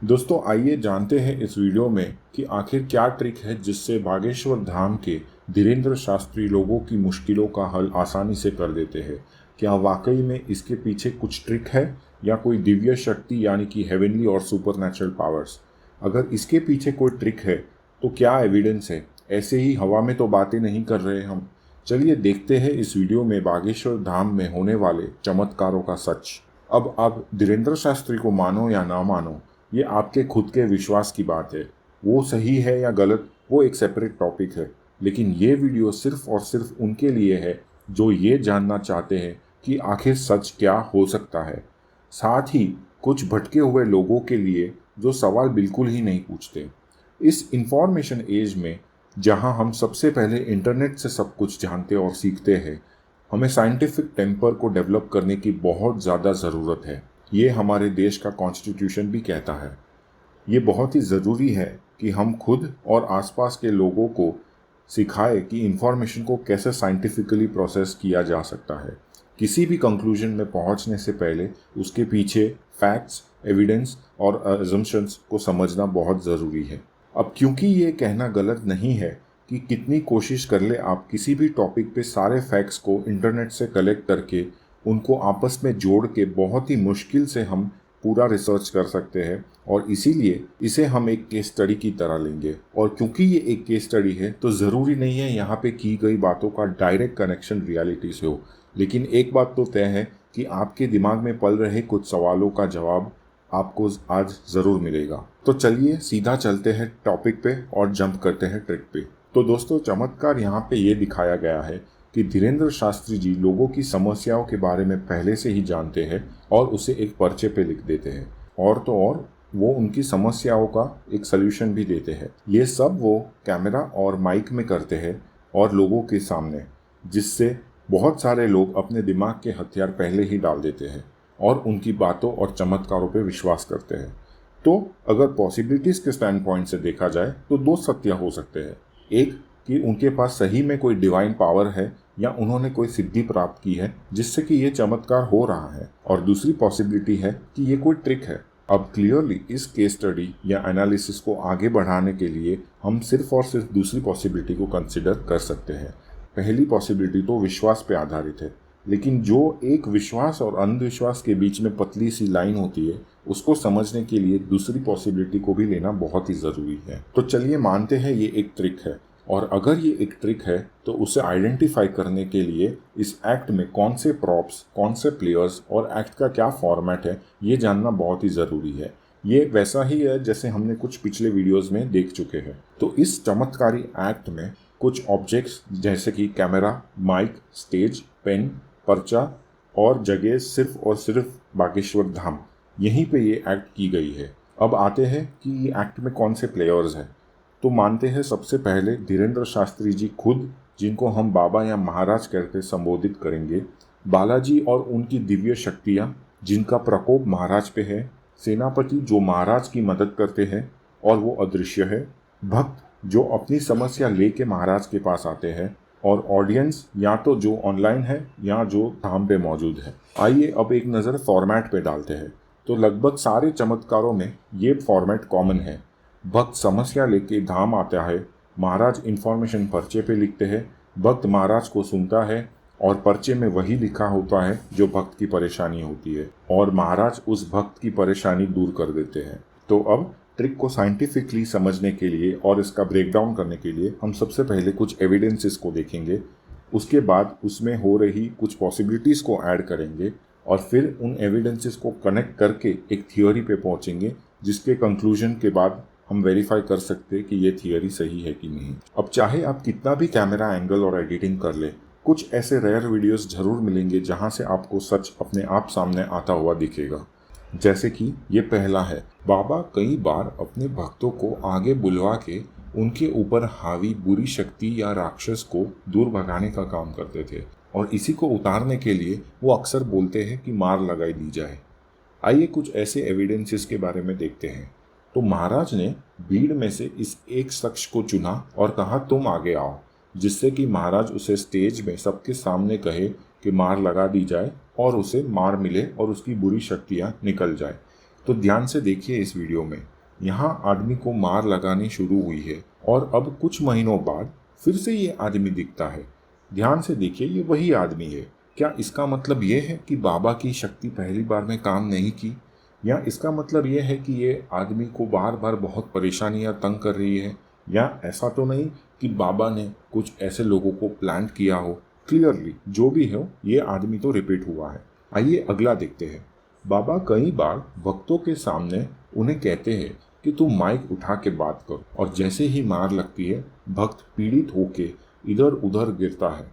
दोस्तों आइए जानते हैं इस वीडियो में कि आखिर क्या ट्रिक है जिससे बागेश्वर धाम के धीरेन्द्र शास्त्री लोगों की मुश्किलों का हल आसानी से कर देते हैं। क्या वाकई में इसके पीछे कुछ ट्रिक है या कोई दिव्य शक्ति यानी कि हेवनली और सुपरनैचुरल पावर्स? अगर इसके पीछे कोई ट्रिक है तो क्या एविडेंस है? ऐसे ही हवा में तो बातें नहीं कर रहे हम। चलिए देखते हैं इस वीडियो में बागेश्वर धाम में होने वाले चमत्कारों का सच। अब आप धीरेन्द्र शास्त्री को मानो या ना मानो, ये आपके खुद के विश्वास की बात है। वो सही है या गलत वो एक सेपरेट टॉपिक है, लेकिन ये वीडियो सिर्फ और सिर्फ उनके लिए है जो ये जानना चाहते हैं कि आखिर सच क्या हो सकता है। साथ ही कुछ भटके हुए लोगों के लिए जो सवाल बिल्कुल ही नहीं पूछते। इस इंफॉर्मेशन एज में जहां हम सबसे पहले इंटरनेट से सब कुछ जानते और सीखते हैं, हमें साइंटिफिक टेम्पर को डेवलप करने की बहुत ज़्यादा ज़रूरत है। ये हमारे देश का कॉन्स्टिट्यूशन भी कहता है। ये बहुत ही ज़रूरी है कि हम खुद और आसपास के लोगों को सिखाएं कि इंफॉर्मेशन को कैसे साइंटिफिकली प्रोसेस किया जा सकता है। किसी भी कंक्लूजन में पहुंचने से पहले उसके पीछे फैक्ट्स, एविडेंस और अजम्पशंस को समझना बहुत ज़रूरी है। अब क्योंकि ये कहना गलत नहीं है कि कितनी कोशिश कर ले आप किसी भी टॉपिक पे सारे फैक्ट्स को इंटरनेट से कलेक्ट करके उनको आपस में जोड़ के बहुत ही मुश्किल से हम पूरा रिसर्च कर सकते हैं, और इसीलिए इसे हम एक केस स्टडी की तरह लेंगे। और क्योंकि ये एक केस स्टडी है तो ज़रूरी नहीं है यहाँ पे की गई बातों का डायरेक्ट कनेक्शन रियलिटी से हो, लेकिन एक बात तो तय है कि आपके दिमाग में पल रहे कुछ सवालों का जवाब आपको आज ज़रूर मिलेगा। तो चलिए सीधा चलते हैं टॉपिक पे और जंप करते हैं ट्रिक पे। तो दोस्तों चमत्कार यहाँ पे ये दिखाया गया है कि धीरेन्द्र शास्त्री जी लोगों की समस्याओं के बारे में पहले से ही जानते हैं और उसे एक पर्चे पे लिख देते हैं, और तो और वो उनकी समस्याओं का एक सल्यूशन भी देते हैं। ये सब वो कैमरा और माइक में करते हैं और लोगों के सामने, जिससे बहुत सारे लोग अपने दिमाग के हथियार पहले ही डाल देते हैं और उनकी बातों और चमत्कारों पे विश्वास करते हैं। तो अगर पॉसिबिलिटीज़ के स्टैंड पॉइंट से देखा जाए तो दो सत्य हो सकते हैं। एक कि उनके पास सही में कोई डिवाइन पावर है या उन्होंने कोई सिद्धि प्राप्त की है जिससे कि ये चमत्कार हो रहा है, और दूसरी पॉसिबिलिटी है कि ये कोई ट्रिक है। अब क्लियरली इस केस स्टडी या एनालिसिस को आगे बढ़ाने के लिए हम सिर्फ और सिर्फ दूसरी पॉसिबिलिटी को कंसिडर कर सकते हैं। पहली पॉसिबिलिटी तो विश्वास पे आधारित है, लेकिन जो एक विश्वास और अंधविश्वास के बीच में पतली सी लाइन होती है उसको समझने के लिए दूसरी पॉसिबिलिटी को भी लेना बहुत ही ज़रूरी है। तो चलिए मानते हैं ये एक ट्रिक है, और अगर ये एक ट्रिक है तो उसे आइडेंटिफाई करने के लिए इस एक्ट में कौन से प्रॉप्स, कौन से प्लेयर्स और एक्ट का क्या फॉर्मेट है ये जानना बहुत ही ज़रूरी है। ये वैसा ही है जैसे हमने कुछ पिछले वीडियोस में देख चुके हैं। तो इस चमत्कारी एक्ट में कुछ ऑब्जेक्ट्स जैसे कि कैमरा, माइक, स्टेज, पेन, पर्चा और जगह सिर्फ और सिर्फ बागेश्वर धाम, यहीं पे ये एक्ट की गई है। अब आते हैं कि ये एक्ट में कौन से प्लेयर्स हैं। तो मानते हैं सबसे पहले धीरेन्द्र शास्त्री जी खुद, जिनको हम बाबा या महाराज कहकर संबोधित करेंगे, बालाजी और उनकी दिव्य शक्तियाँ जिनका प्रकोप महाराज पे है, सेनापति जो महाराज की मदद करते हैं और वो अदृश्य है, भक्त जो अपनी समस्या लेके महाराज के पास आते हैं, और ऑडियंस या तो जो ऑनलाइन है या जो धाम पे मौजूद है। आइए अब एक नज़र फॉर्मेट पे डालते हैं। तो लगभग सारे चमत्कारों में ये फॉर्मेट कॉमन है। भक्त समस्या लेके धाम आता है, महाराज इन्फॉर्मेशन पर्चे पे लिखते हैं, भक्त महाराज को सुनता है और पर्चे में वही लिखा होता है जो भक्त की परेशानी होती है, और महाराज उस भक्त की परेशानी दूर कर देते हैं। तो अब ट्रिक को साइंटिफिकली समझने के लिए और इसका ब्रेकडाउन करने के लिए हम सबसे पहले कुछ एविडेंसेस को देखेंगे, उसके बाद उसमें हो रही कुछ पॉसिबिलिटीज़ को ऐड करेंगे, और फिर उन एविडेंसेस को कनेक्ट करके एक थियोरी पे पहुंचेंगे, जिसके कंक्लूजन के बाद हम वेरीफाई कर सकते हैं कि ये थियोरी सही है कि नहीं। अब चाहे आप कितना भी कैमरा एंगल और एडिटिंग कर ले, कुछ ऐसे रेयर वीडियोस जरूर मिलेंगे जहां से आपको सच अपने आप सामने आता हुआ दिखेगा। जैसे कि ये पहला है, बाबा कई बार अपने भक्तों को आगे बुलवा के उनके ऊपर हावी बुरी शक्ति या राक्षस को दूर भगाने का काम करते थे, और इसी को उतारने के लिए वो अक्सर बोलते हैं कि मार लगाई दी जाए। आइए कुछ ऐसे एविडेंसेस के बारे में देखते हैं। तो महाराज ने भीड़ में से इस एक शख्स को चुना और कहा तुम आगे आओ, जिससे कि महाराज उसे स्टेज में सबके सामने कहे कि मार लगा दी जाए और उसे मार मिले और उसकी बुरी शक्तियाँ निकल जाए। तो ध्यान से देखिए इस वीडियो में। यहाँ आदमी को मार लगानी शुरू हुई है और अब कुछ महीनों बाद फिर से ये आदमी दिखता है। ध्यान से देखिए, ये वही आदमी है। क्या इसका मतलब ये है कि बाबा की शक्ति पहली बार में काम नहीं की, या इसका मतलब ये है कि ये आदमी को बार बार बहुत परेशानियां तंग कर रही है, या ऐसा तो नहीं कि बाबा ने कुछ ऐसे लोगों को प्लान किया हो। क्लियरली जो भी हो, ये आदमी तो रिपीट हुआ है। आइए अगला देखते हैं। बाबा कई बार भक्तों के सामने उन्हें कहते हैं कि तुम माइक उठा के बात करो, और जैसे ही मार लगती है भक्त पीड़ित होके इधर उधर गिरता है।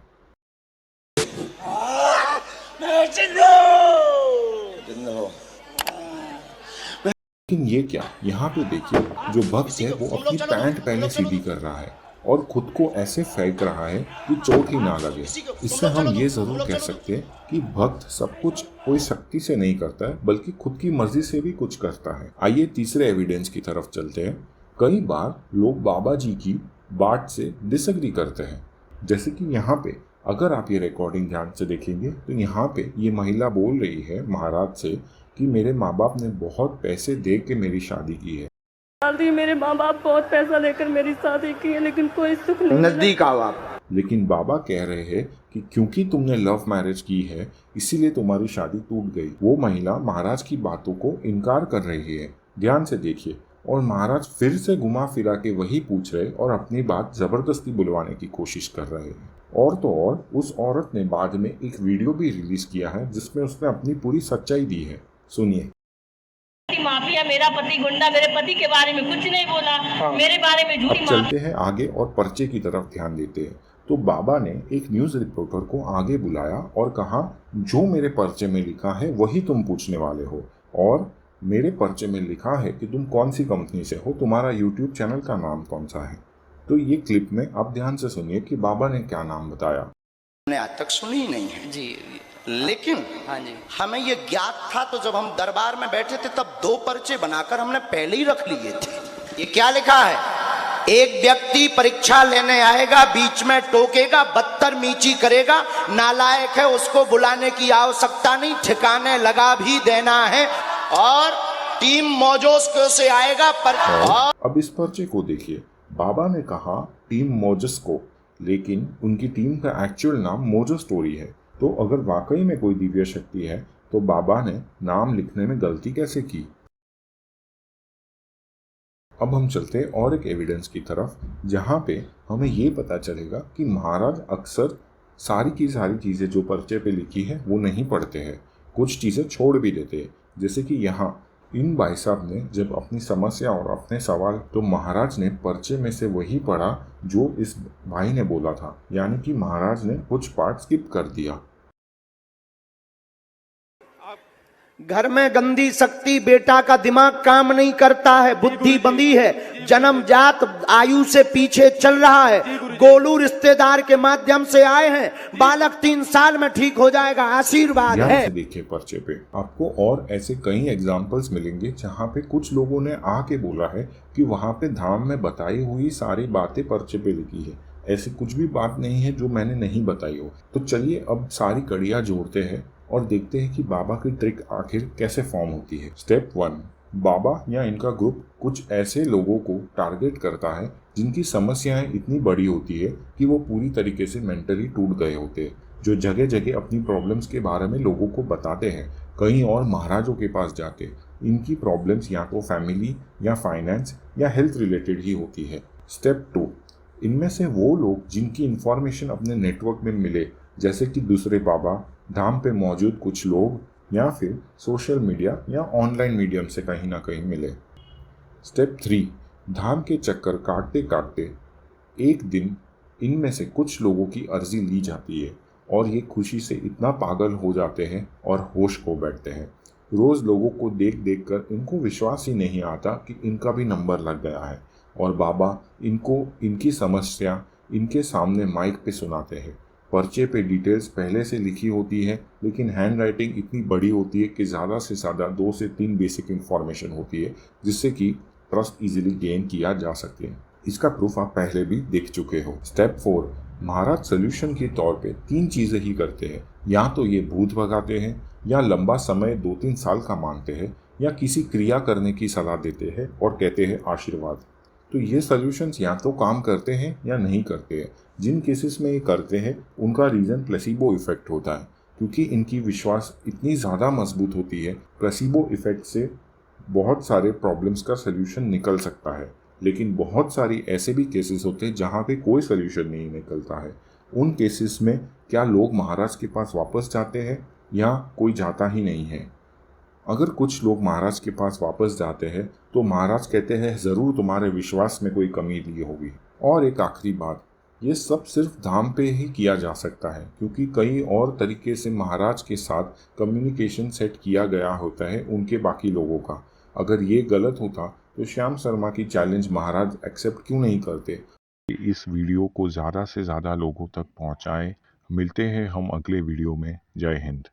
लेकिन ये क्या, यहाँ पे देखिए, जो भक्त है वो अपनी पैंट पहले सीधी कर रहा है और खुद को ऐसे फेंक रहा है कि चोट ही ना लगे। इससे हम ये जरूर कह सकते हैं कि भक्त सब कुछ कोई शक्ति से नहीं करता है, बल्कि खुद की मर्जी से भी कुछ करता है। आइए तीसरे एविडेंस की तरफ चलते हैं। कई बार लोग बाबा जी की बात से डिसएग्री करते हैं, जैसे कि यहाँ पे अगर आप ये रिकॉर्डिंग ध्यान से देखेंगे तो यहाँ पे ये महिला बोल रही है महाराज से कि मेरे माँ बाप ने बहुत पैसे दे के मेरी शादी की है। मेरे माँ बाप बहुत पैसा लेकर मेरी शादी की है, लेकिन कोई सुख नहीं। नजदीक आओ आप। लेकिन बाबा कह रहे हैं कि क्योंकि तुमने लव मैरिज की है इसीलिए तुम्हारी शादी टूट गई। वो महिला महाराज की बातों को इनकार कर रही है। ध्यान से देखिए, और महाराज फिर से घुमा फिरा के वही पूछ रहे और अपनी बात जबरदस्ती बुलवाने की कोशिश कर रहे हैं। और तो और उस औरत ने बाद में एक वीडियो भी रिलीज किया है जिसमें उसने अपनी पूरी सच्चाई दी है। सुनिए। माफिया, मेरा पति गुंडा, मेरे पति के बारे में कुछ नहीं बोला, मेरे बारे में झूठी। चलते हैं आगे और पर्चे की तरफ ध्यान देते हैं। तो बाबा ने एक न्यूज रिपोर्टर को आगे बुलाया और कहा, जो मेरे पर्चे में लिखा है वही तुम पूछने वाले हो, और मेरे पर्चे में लिखा है कि तुम कौन सी कंपनी से हो, तुम्हारा यूट्यूब चैनल का नाम कौन सा है। तो ये क्लिप में आप ध्यान से सुनिए कि बाबा ने क्या नाम बताया। हमने आज तक सुनी ही नहीं है जी, लेकिन हाँ जी, हमें ये ज्ञात था, तो जब हम दरबार में बैठे थे तब 2 पर्चे बनाकर हमने पहले ही रख लिए थे। ये क्या लिखा है? एक व्यक्ति परीक्षा लेने आएगा, बीच में टोकेगा, बदतमीजी करेगा, नालायक है, उसको बुलाने की आवश्यकता नहीं, ठिकाने लगा भी देना है, और टीम मोजोस्को से आएगा और अब इस पर्चे को देखिए। बाबा ने कहा टीम मोजोस्को, लेकिन उनकी टीम का एक्चुअल नाम मोजो स्टोरी है। तो अगर वाकई में कोई दिव्य शक्ति है तो बाबा ने नाम लिखने में गलती कैसे की। अब हम चलते हैं और एक एविडेंस की तरफ, जहां पे हमें ये पता चलेगा कि महाराज अक्सर सारी की सारी चीजें जो पर्चे पे लिखी है वो नहीं पढ़ते हैं, कुछ चीजें छोड़ भी देते हैं। जैसे कि यहाँ इन भाई साहब ने जब अपनी समस्या और अपने सवाल, तो महाराज ने पर्चे में से वही पढ़ा जो इस भाई ने बोला था, यानी कि महाराज ने कुछ पार्ट स्किप कर दिया। घर में गंदी शक्ति, बेटा का दिमाग काम नहीं करता है, बुद्धि बंदी है, जन्मजात आयु से पीछे चल रहा है, गोलू रिश्तेदार के माध्यम से आए हैं, बालक 3 साल में ठीक हो जाएगा, आशीर्वाद है। देखिए पर्चे पे आपको और ऐसे कई एग्जाम्पल्स मिलेंगे जहाँ पे कुछ लोगों ने आके बोला है कि वहाँ पे धाम में बताई हुई सारी बातें पर्चे पे लिखी है। ऐसी कुछ भी बात नहीं है जो मैंने नहीं बताई हो। तो चलिए अब सारी कड़ियाँ जोड़ते हैं और देखते हैं कि बाबा की ट्रिक आखिर कैसे फॉर्म होती है। स्टेप 1, बाबा या इनका ग्रुप कुछ ऐसे लोगों को टारगेट करता है जिनकी समस्याएं इतनी बड़ी होती है कि वो पूरी तरीके से मेंटली टूट गए होते हैं, जो जगह जगह अपनी प्रॉब्लम्स के बारे में लोगों को बताते हैं, कहीं और महाराजों के पास जाके। इनकी प्रॉब्लम्स या तो फैमिली या फाइनेंस या हेल्थ रिलेटेड ही होती है। स्टेप 2, इनमें से वो लोग जिनकी इंफॉर्मेशन अपने नेटवर्क में मिले, जैसे कि दूसरे बाबा, धाम पे मौजूद कुछ लोग, या फिर सोशल मीडिया या ऑनलाइन मीडियम से कहीं ना कहीं मिले। स्टेप 3, धाम के चक्कर काटते काटते एक दिन इनमें से कुछ लोगों की अर्जी ली जाती है और ये खुशी से इतना पागल हो जाते हैं और होश खो बैठते हैं। रोज लोगों को देख देख कर इनको विश्वास ही नहीं आता कि इनका भी नंबर लग गया है, और बाबा इनको इनकी समस्या इनके सामने माइक पे सुनाते हैं। पर्चे पे डिटेल्स पहले से लिखी होती है, लेकिन हैंड राइटिंग इतनी बड़ी होती है कि ज़्यादा से ज़्यादा 2 से 3 बेसिक इन्फॉर्मेशन होती है, जिससे कि ट्रस्ट इजीली गेन किया जा सके। इसका प्रूफ आप पहले भी देख चुके हो। स्टेप 4, महाराज सोल्यूशन के तौर पे 3 चीज़ें ही करते हैं। या तो ये भूत भगाते हैं, या लंबा समय 2-3 साल का मांगते हैं, या किसी क्रिया करने की सलाह देते हैं और कहते हैं आशीर्वाद। तो ये सॉल्यूशंस या तो काम करते हैं या नहीं करते हैं। जिन केसेस में ये करते हैं उनका रीज़न प्लेसिबो इफेक्ट होता है, क्योंकि इनकी विश्वास इतनी ज़्यादा मजबूत होती है। प्लेसिबो इफेक्ट से बहुत सारे प्रॉब्लम्स का सल्यूशन निकल सकता है, लेकिन बहुत सारी ऐसे भी केसेस होते हैं जहाँ पे कोई सल्यूशन नहीं निकलता है। उन केसेस में क्या लोग महाराज के पास वापस जाते हैं या कोई जाता ही नहीं है? अगर कुछ लोग महाराज के पास वापस जाते हैं तो महाराज कहते हैं ज़रूर तुम्हारे विश्वास में कोई कमी दी होगी। और एक आखिरी बात, ये सब सिर्फ धाम पे ही किया जा सकता है, क्योंकि कई और तरीके से महाराज के साथ कम्युनिकेशन सेट किया गया होता है उनके बाकी लोगों का। अगर ये गलत होता तो श्याम शर्मा की चैलेंज महाराज एक्सेप्ट क्यों नहीं करते? इस वीडियो को ज़्यादा से ज़्यादा लोगों तक पहुँचाएं। मिलते हैं हम अगले वीडियो में। जय हिंद।